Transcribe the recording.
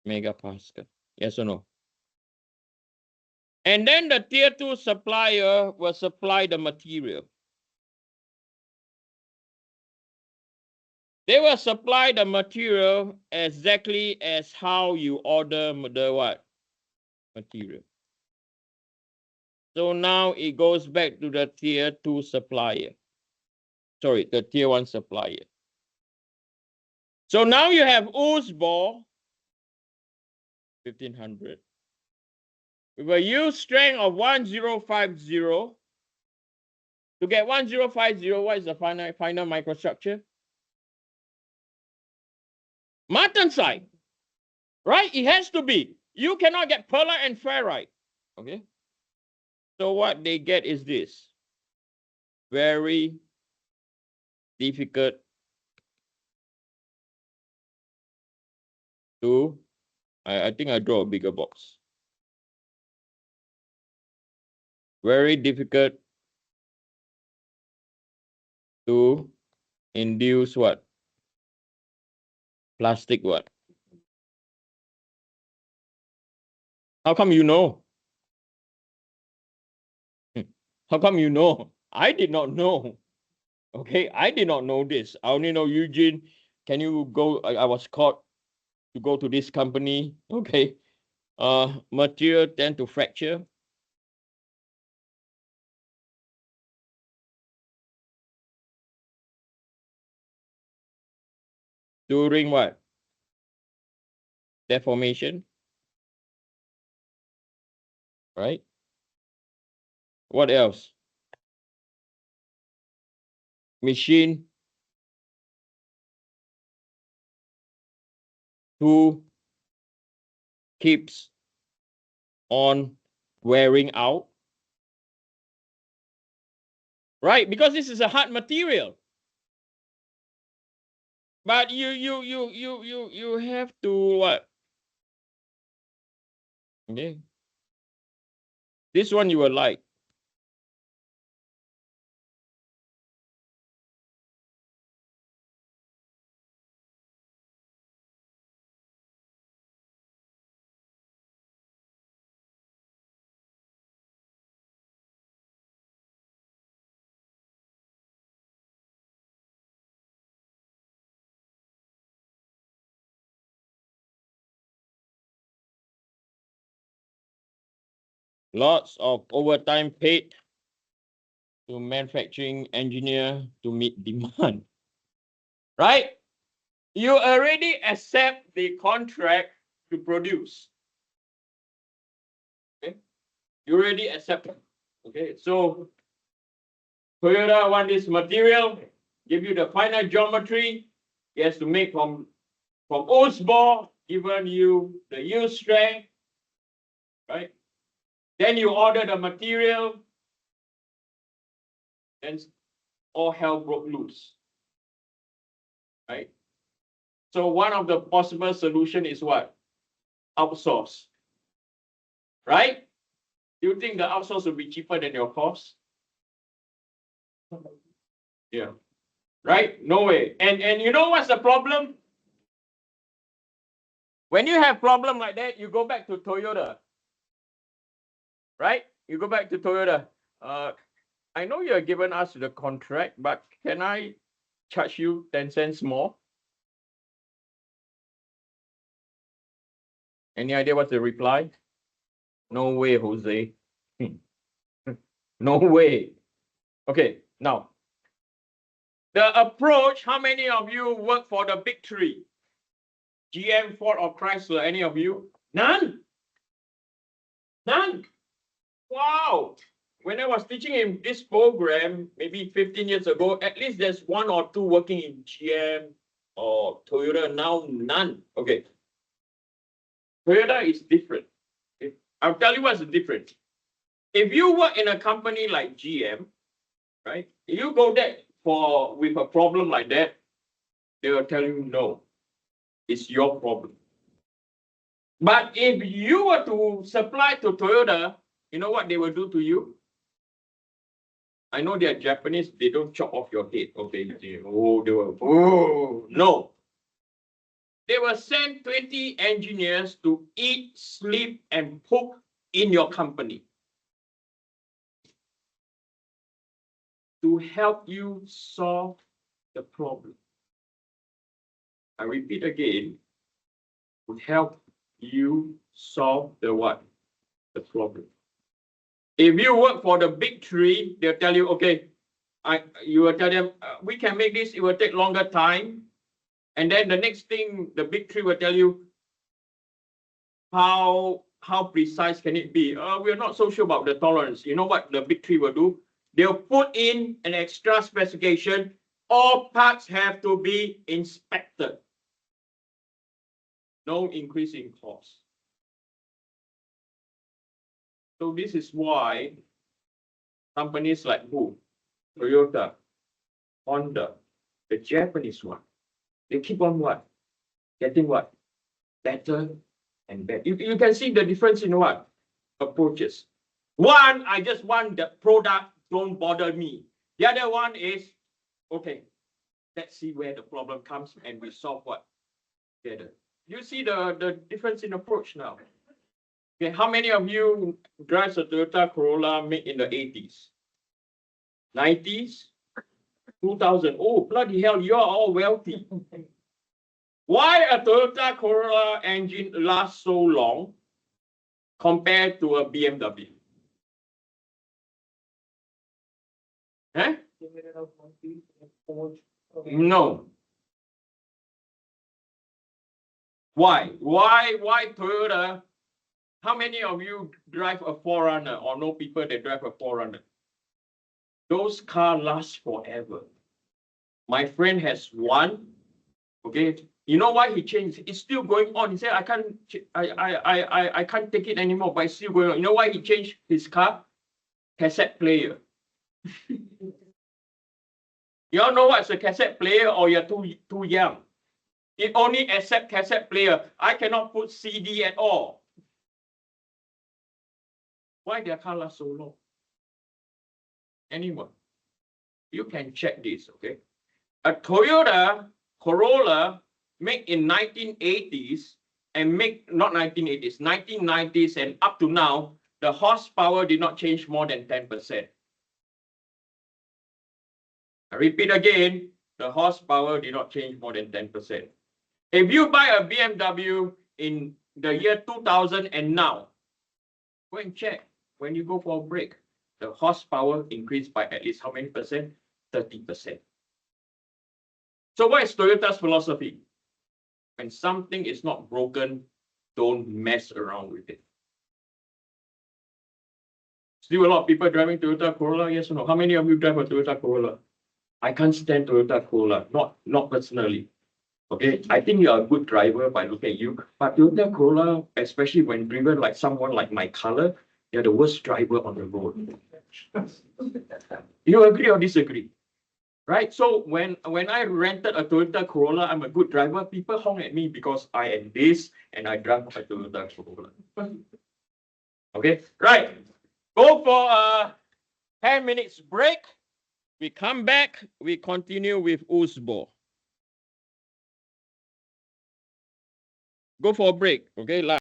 megapascal. Yes or no? And then the tier 2 supplier will supply the material. They will supply the material exactly as how you order the what? Material. So now it goes back to the tier 2 supplier. Sorry, the tier 1 supplier. So now you have USIBOR 1500 with a yield strength of 1050. To get 1050, what is the final microstructure? Martensite, right? It has to be. You cannot get perlite and ferrite. Okay. So what they get is this. Very difficult to, I think I draw a bigger box. Very difficult to induce what? Plastic what? How come you know? How come you know? I did not know. Okay, I did not know this. I only know, Eugene, can you go? I was caught to go to this company. Okay. Material tend to fracture. During what? Deformation. Right? What else? Machine who keeps on wearing out. Right? Because this is a hard material. But you have to what? Okay. This one you will like. Lots of overtime paid to manufacturing engineer to meet demand. Right? You already accept the contract to produce. Okay? You already accept it. Okay, so Toyota want this material, give you the final geometry. He has to make from USIBOR, given you the yield strength, right? Then you order the material, and all hell broke loose, right? So one of the possible solution is what? Outsource, right? Do you think the outsource will be cheaper than your cost? Yeah, right? No way. And you know what's the problem? When you have problem like that, you go back to Toyota, right? You go back to Toyota. I know you are giving us the contract, but can I charge you 10 cents more? Any idea what's the reply? No way, Jose. No way. Okay, now, the approach, how many of you work for the big three? GM, Ford, or Chrysler, any of you? None? None? Wow. When I was teaching in this program, maybe 15 years ago, at least there's one or two working in GM or Toyota. Now, none. Okay. Toyota is different. I'll tell you what's the difference. If you work in a company like GM, right? If you go there with a problem like that, they will tell you no. It's your problem. But if you were to supply to Toyota, you know what they will do to you? I know they're Japanese, they don't chop off your head. Okay, oh, they will, oh, no. They will send 20 engineers to eat, sleep, and poop in your company to help you solve the problem. I repeat again, to help you solve the what? The problem. If you work for the big three, they'll tell you, okay, you will tell them, we can make this, it will take longer time. And then the next thing, the big three will tell you, how precise can it be? We're not so sure about the tolerance. You know what the big three will do? They'll put in an extra specification. All parts have to be inspected. No increase in cost. So this is why companies like who? Toyota, Honda, the Japanese one, they keep on what? Getting what? Better and better. You can see the difference in what? Approaches. One, I just want the product, don't bother me. The other one is, okay, let's see where the problem comes and we solve what? Together. You see the difference in approach now. Okay, how many of you drives a Toyota Corolla made in the 80s? 90s? 2000? Oh, bloody hell, you're all wealthy. Why a Toyota Corolla engine lasts so long compared to a BMW? Huh? No. Why Toyota? How many of you drive a 4Runner or know people that drive a 4Runner? Those cars last forever. My friend has one. Okay, you know why he changed? It's still going on. He said, I can't take it anymore, but it's still going on. You know why he changed his car? Cassette player. You all know what's a cassette player, or you're too young? It only accepts cassette player. I cannot put CD at all. Why their car lasts so long? Anyone? You can check this, okay? A Toyota Corolla made in 1980s and not 1980s, 1990s and up to now, the horsepower did not change more than 10%. I repeat again, the horsepower did not change more than 10%. If you buy a BMW in the year 2000 and now, go and check when you go for a break, the horsepower increased by at least how many percent? 30%. So what is Toyota's philosophy? When something is not broken, don't mess around with it. Still a lot of people driving Toyota Corolla, yes or no? How many of you drive a Toyota Corolla? I can't stand Toyota Corolla, not personally. Okay, I think you are a good driver by looking at you, but Toyota Corolla, especially when driven like someone like my color, you're the worst driver on the road. You agree or disagree? Right? So when I rented a Toyota Corolla, I'm a good driver. People honk at me because I am this and I drive a Toyota Corolla. Okay, right. Go for a 10 minutes break. We come back, we continue with USIBOR. Go for a break, okay?